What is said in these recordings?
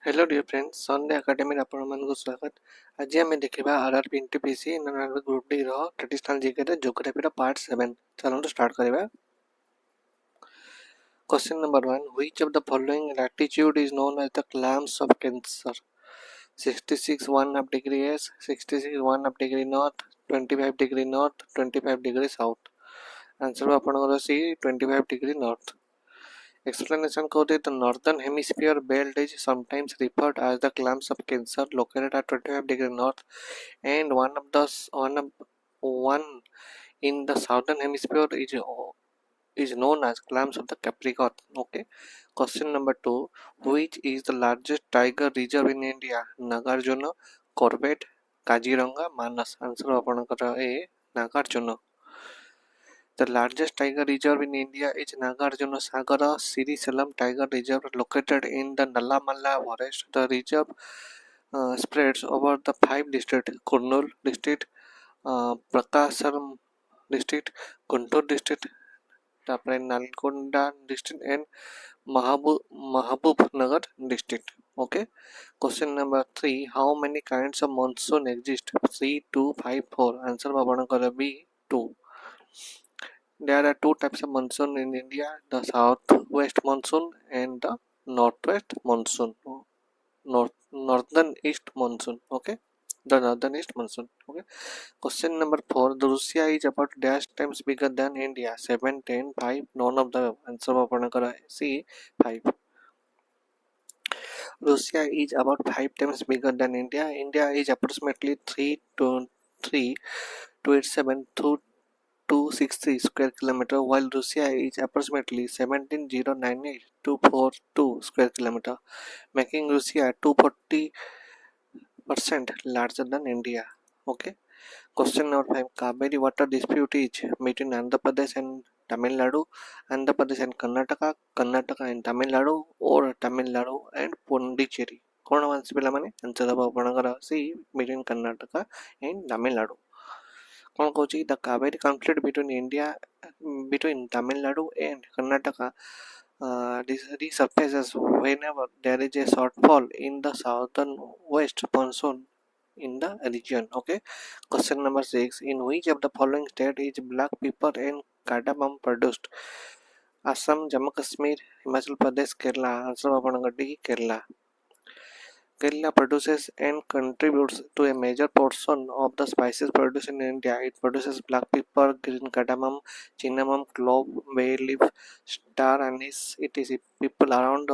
Hello dear friends Sunday academy आपण मानक स्वागत। आज आम देखा RRB NTPC Indian group D traditional GK geography part 7। चलो स्टार्ट करवा। Question number 1, which of the following latitude is known as the clams of cancer? 66 1 degree S, 66 1 degree north, 25 degree north, 25 degree south. Answer आपन C 25 degree north. Explanation coded the northern hemisphere belt is sometimes referred as the clamps of Cancer, located at 25 degree north, and one in the southern hemisphere is known as clamps of the Capricorn. Okay. Question number 2, which is the largest tiger reserve in India? Nagarjuna, Corbett, Kaziranga, Manas. Answer apanakara A, Nagarjuna. The largest tiger reserve in India is Nagarjuna Sagara Sirisalam Tiger Reserve, located in the Nallamala forest. The reserve spreads over the 5 districts: Kurnool district, Prakasaram district, Guntur district, Nalgonda district, and Mahabubnagar district. Okay. Question number 3, how many kinds of monsoon exist? 3, 2, 5, 4. Answer Babanakara B, 2. There are two types of monsoon in India: the southwest monsoon and the northwest monsoon. Northern east monsoon. Okay, the northern east monsoon. Okay. Question number 4, the Russia is about dash times bigger than India. 7, 10, 5. None of the answer. Apanakara C, 5. Russia is about 5 times bigger than India. India is approximately 327 to 263 square kilometer, while Russia is approximately 17,098 to 42 square kilometer, making Russia 240% larger than India. Okay. Question number 5, Kaveri water dispute is between Andhra Pradesh and Tamil Nadu, Andhra Pradesh and Karnataka, Karnataka and Tamil Nadu, or Tamil Nadu and Pondicherry. कौन answer पिला माने answer दबा आपनकर सी between Karnataka and Tamil Nadu. कौन कहूँ the Kaveri conflict between Tamil Nadu and Karnataka resurfaces whenever there is a shortfall in the southern west monsoon in the region. Okay. Question number 6, in which of the following state is black pepper and cardamom produced? Assam, Jammu Kashmir, Himachal Pradesh, Kerala. Answer apananga D, Kerala. Kerala produces and contributes to a major portion of the spices produced in India. It produces black pepper, green cardamom, cinnamon, clove, bay leaf, star anise, etc. People around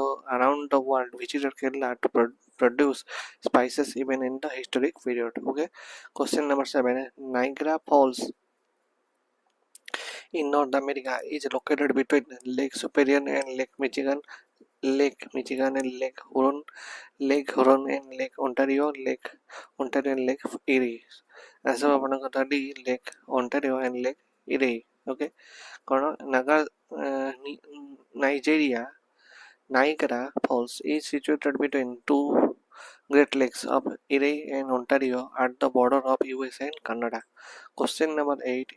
the world visited Kerala to produce spices even in the historic period. Okay. Question number 7, Niagara Falls in North America is located between Lake Superior and Lake Michigan. Lake Michigan and Lake Huron, and Lake Ontario, and Lake Erie. As of Lake Ontario and Lake Erie. Okay. Nigeria, Niagara Falls is situated between two Great Lakes of Erie and Ontario at the border of USA and Canada. Question number 8,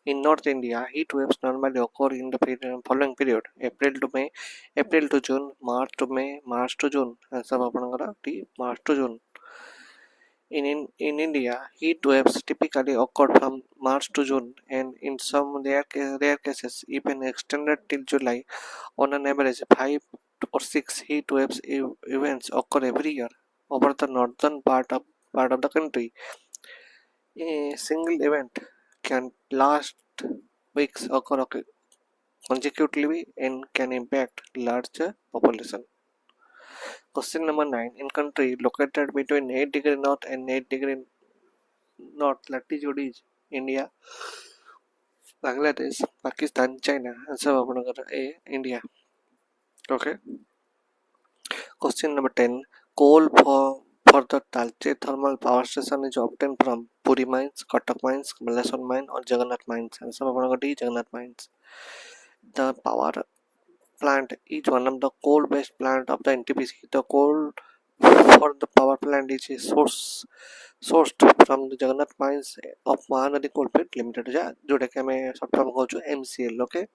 in North India, heat waves normally occur in the following period: April to May, April to June, March to May, March to June. Answer apanagara T, March to June. In India, heat waves typically occur from March to June, and in some rare cases even extended till July. On an average, 5 or 6 heat waves events occur every year over the northern part of the country. A single event can last weeks occur consecutively and can impact larger population. Question number 9, in country located between 8 degree north and 8 degree north latitude is India, Bangladesh, Pakistan, China. Answer A, India. Okay. Question number 10, coal for the Talche thermal power station is obtained from Puri mines, Katak mines, Balason mine, or Jagannath mines. Answer D, Jagannath mines. The power plant is one of the coal-based plant of the NTPC. The coal for the power plant is sourced from the Jagannath mines of Mahanadi Coalfield Limited, जोटा कि हमें short form कहूँ MCL. Okay.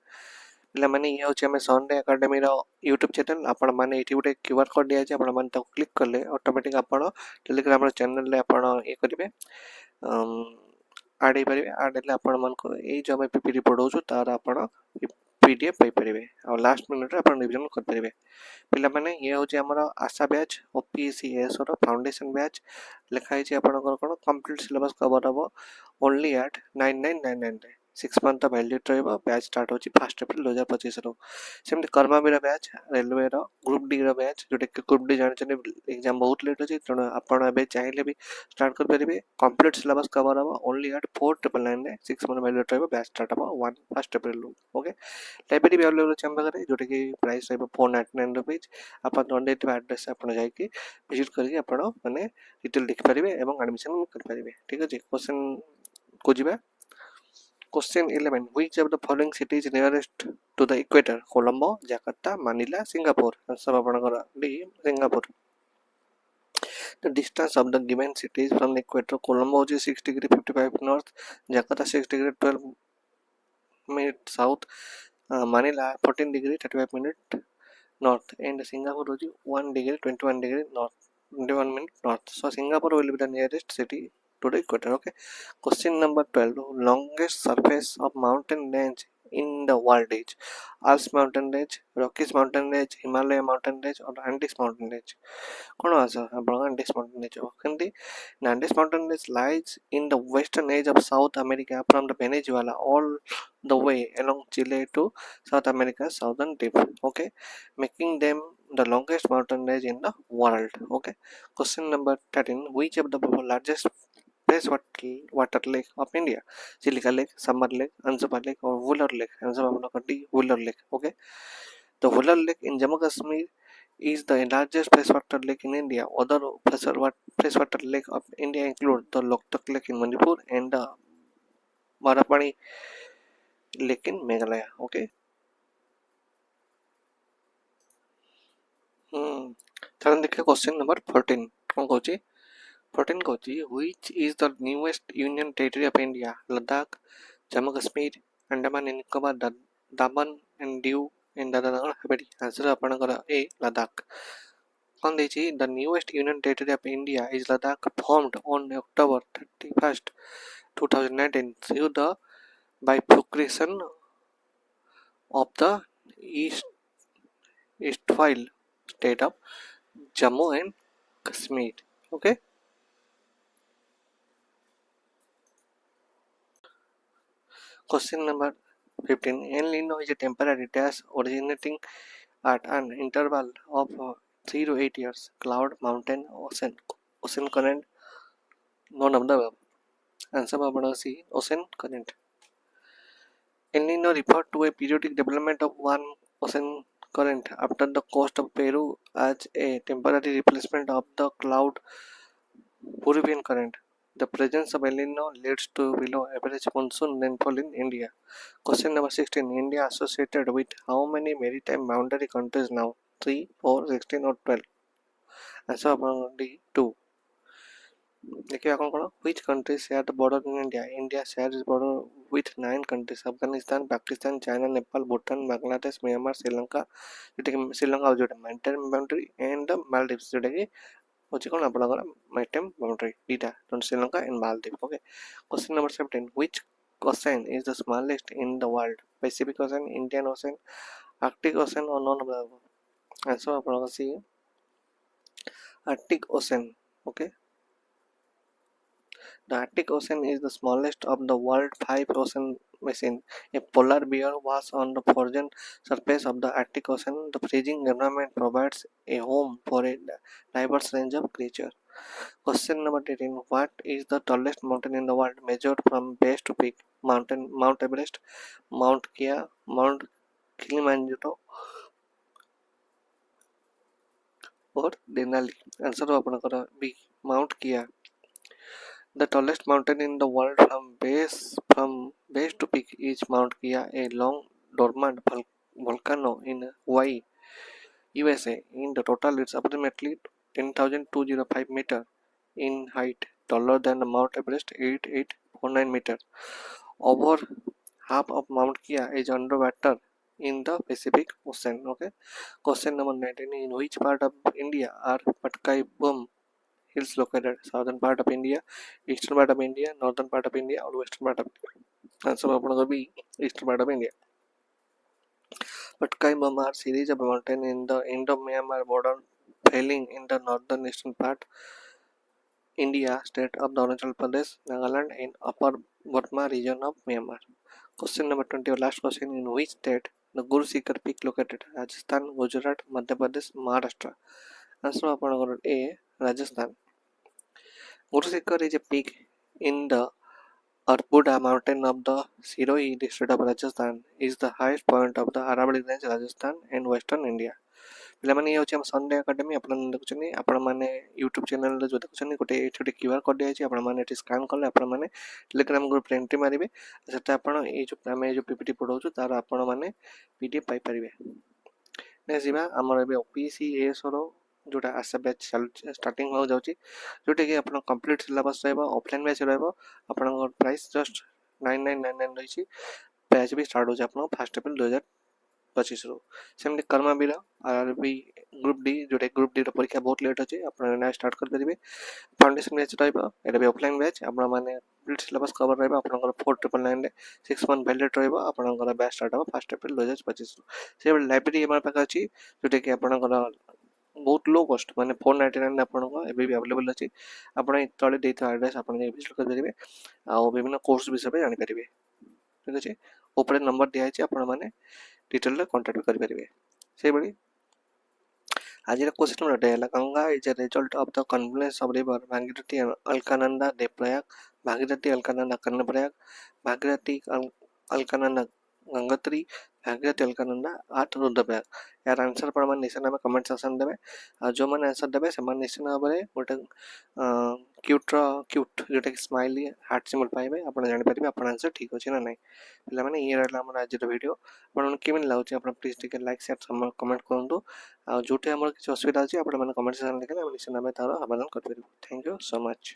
पिला माने ये होचे हमें Sunday academy रो YouTube channel आपण माने एठी गोटे क्यूआर कोड दिया आपण माने तो क्लिक करले ऑटोमेटिक आपण टेलीग्राम रो चैनल ले आपण ये करिवे आड पारे आड ले आपण मन को ए जो हमें पीपीटी पढौछु तार आपण पीडीएफ पाई परिवे और लास्ट मिनिट रे आपण रिवीजन कर परिवे पिला माने ये होचे हमर आशा बैच ओपीएससी एसओ रो फाउंडेशन बैच लिखाई छै आपण कोन कंप्लीट सिलेबस कवर हबो ओनली एट 9999 रे 6 मंथ वैलिड रहबो बैच स्टार्ट होची 1 अप्रैल 2025 रो सेमति कर्मवीर बैच रेलवे रो ग्रुप डी रो बैच जोटे ग्रुप डी जानि छने एग्जाम बहुत लेट होची तण आपण एबे चाहिले भी स्टार्ट कर परिबे कंप्लीट सिलेबस कवर हबो ओनली एट 4999 रे 6 मंथ वैलिड रहबो बैच स्टार्ट हबो 1 अप्रैल रो ओके लाइब्रेरी भी अवेलेबल छै हम पाखरे जोटे की प्राइस रहबो 499 रुपीस आपण डोनेटिव एड्रेस से आपण जाई की विजिट करके आपण माने डिटेल देख परिबे एवं एडमिशन कर परिबे ठीक अछि क्वेश्चन को जिबा Question 11. Which of the following cities is nearest to the equator? Colombo, Jakarta, Manila, Singapore. Answer apanakara D. Singapore. The distance of the given cities from the equator: Colombo is 6 degree 55 north, Jakarta 6 degree 12 minute south, Manila 14 degree 35 minute north, and Singapore is 1 degree 21 degree north, 21 minute north. So Singapore will be the nearest city to the equator. Okay. Question number 12. Longest surface of mountain range in the world is Alps mountain range, Rockies mountain range, Himalaya mountain range, or Andes mountain range. कौन answer आपण Andes mountain range ओकंदी Andes mountain range lies in the western edge of South America from the Venezuela all the way along Chile to South America's southern tip. Okay, making them the longest mountain range in the world. Okay. Question number 13. Which of the largest freshwater lake of India? Chilika Lake, Summer Lake, Anzaba Lake, or Wular Lake? Answer Wular Lake. Okay. The Wular Lake in Jammu Kashmir is the largest freshwater lake in India. Other freshwater lake of India include the Loktak Lake in Manipur and the Marapani Lake in Meghalaya. Okay. Then देखिए question number 14. कौन कहूची 14 कहूची which is the newest union territory of India? Ladakh, Jammu Kashmir, Andaman and Nicobar, Daman and Diu and Dadar Haveri. Answer आपणकर A. Ladakh. On the newest union territory of India is Ladakh, formed on October 31st, 2019 through the bifurcation of the erstwhile state of Jammu and Kashmir. Okay. Question number 15. El Nino is a temporary dash originating at an interval of 3 to 8 years. Cloud, mountain, ocean current, none of the above. Answer C. Ocean current. El Nino referred to a periodic development of one ocean current after the coast of Peru as a temporary replacement of the cloud Peruvian current. The presence of El Nino leads to below average monsoon rainfall in India. Question number 16. India associated with how many maritime boundary countries now? 3, 4, 16 or 12? Answer D. 2. देखिए कौन which countries share the border in India? India shares border with 9 countries: Afghanistan, Pakistan, China, Nepal, Bhutan, Bangladesh, Myanmar, Sri Lanka. Sri Lanka is maritime boundary and the Maldives. होची कौन आपनकर maritime boundary data from Sri Lanka and Maldives. Okay. Question number 17. Which ocean is the smallest in the world? Pacific Ocean, Indian Ocean, Arctic Ocean, or none of the above? Answer आपनकर C. Arctic Ocean. Okay. The Arctic Ocean is the smallest of the world's 5 ocean basins. A polar bear was on the frozen surface of the Arctic Ocean. The freezing environment provides a home for a diverse range of creatures. Question number 18. What is the tallest mountain in the world measured from base to peak? Mount Everest, Mount Kea, Mount Kilimanjaro, or Denali? Answer आपनकर B. Mount Kea. The tallest mountain in the world from base to peak is Mount Kea, a long dormant volcano in Hawaii, USA. In the total, it's approximately 10,205 meters in height, taller than Mount Everest, 8849 meters. Over half of Mount Kea is underwater, in the Pacific Ocean. Okay. Question number 19. In which part of India are Patkai Bum hills located? Southern part of India, eastern part of India, northern part of India, or western part of India? Answer will be eastern part of India. Patkai Bum are series of mountains in the Indo-Myanmar border, falling in the northern eastern part India, state of the Arunachal Pradesh, Nagaland, and Upper Burma region of Myanmar. Question number 20, last question. In which state the Guru Seeker peak located? Rajasthan, Gujarat, Madhya Pradesh, Maharashtra. Answer ଆପଣଙ୍କର A. Rajasthan. Guru Seeker is a peak in the Arbuda mountain of the Siroi district of Rajasthan. Is the highest point of the Aravalli range, Rajasthan and western India. ପିଲାମାନେ ଇଏ ହେଉଛି ଆମ Sunday academy ଆପଣମାନେ ଦେଖୁଛନ୍ତି ଆପଣମାନେ YouTube ଚ୍ୟାନେଲରେ ଯେଉଁ ଦେଖୁଛନ୍ତି ଗୋଟେ ଏଠି ଗୋଟେ କ୍ୟୁଆର୍ କୋଡ଼୍ ଦିଆଯାଇଛି ଆପଣମାନେ ଏଠି ସ୍କାନ୍ କଲେ ଆପଣମାନେ ଟେଲିଗ୍ରାମ ଗ୍ରୁପ୍ରେ ଏଣ୍ଟ୍ରି ମାରିବେ ସେଟା ଆପଣ ଏଇ ଯେଉଁ ଆମେ ଏଇ ଯେଉଁ ପିପିଟି ପଢ଼ାଉଛୁ ତାର ଆପଣମାନେ PDF ପାଇପାରିବେ। ନେକ୍ସଟ ଯିବା ଆମର ଏବେ OPSC ASO ର ଯେଉଁଟା ଆଶା ବ୍ୟାଚ୍ ଷ୍ଟାର୍ଟିଂ ହେବାକୁ ଯାଉଛି ଯେଉଁଟାକି ଆପଣ କମ୍ପ୍ଲିଟ୍ ସିଲାବସ୍ ରହିବ ଅଫଲାଇନ୍ ବ୍ୟାଚ୍ ରହିବ ଆପଣଙ୍କ ପ୍ରାଇସ୍ ଜଷ୍ଟ 9999 ରହିଛି ବ୍ୟାଚ୍ ବି ଷ୍ଟାର୍ଟ ହେଉଛି ଆପଣଙ୍କ 1 ଏପ୍ରିଲ 2025 सेमती कर्मवीर RRB ग्रुप डी जोटा ग्रुप डी परीक्षा बहुत लेट अच्छे आप स्टार्ट करेंगे फाउंडेशन बैच रहा भी ऑफलाइन बैच आप सिलेबस कवर रहा आप 4999 6 मंथ वैलिड रहा बैच स्टार्ट हो 1 एप्रिल 2025 से लाइब्रेरी आम पाखे अच्छी जोटा कि आप बहुत लो कस्ट माने 499 आपको एवं अवेलेबल अच्छी आप तले देता एड्रेस आप विजिट करेंगे आ विभिन्न कोर्स विषय में जानीपर ठीक अच्छे ऊपर नंबर दिखाई आपने डिटेल कांटेक्ट करेंगे से भाई आज question number 8 Ganga is a result of the confluence of river Bhagirathi Alaknanda Devprayag Bhagirathi Alaknanda Karnaprayag Bhagirathi Alaknanda Gangotri Bhagirathi Alaknanda आठ रुद्रप्रयाग यार आंसर पर निश्चय भाव कमेंट सेक्शन देवे जो मैंने आंसर देवे से निश्चय भाव में गोटे क्यूट जोटा कि स्माइली हार्ट सिम्बल पाइबे आप जानीपर आप आंसर ठीक अच्छे ना ना पे ये रहा आम आज वीडियो आपको लगुच आप प्लीज टे लाइक शेयर कमेंट करूँ जो किसी असुविधा अच्छी आप कमेंट सेक्शन लिखे निश्चय भाव तार समाधान करेंगे। Thank you so much.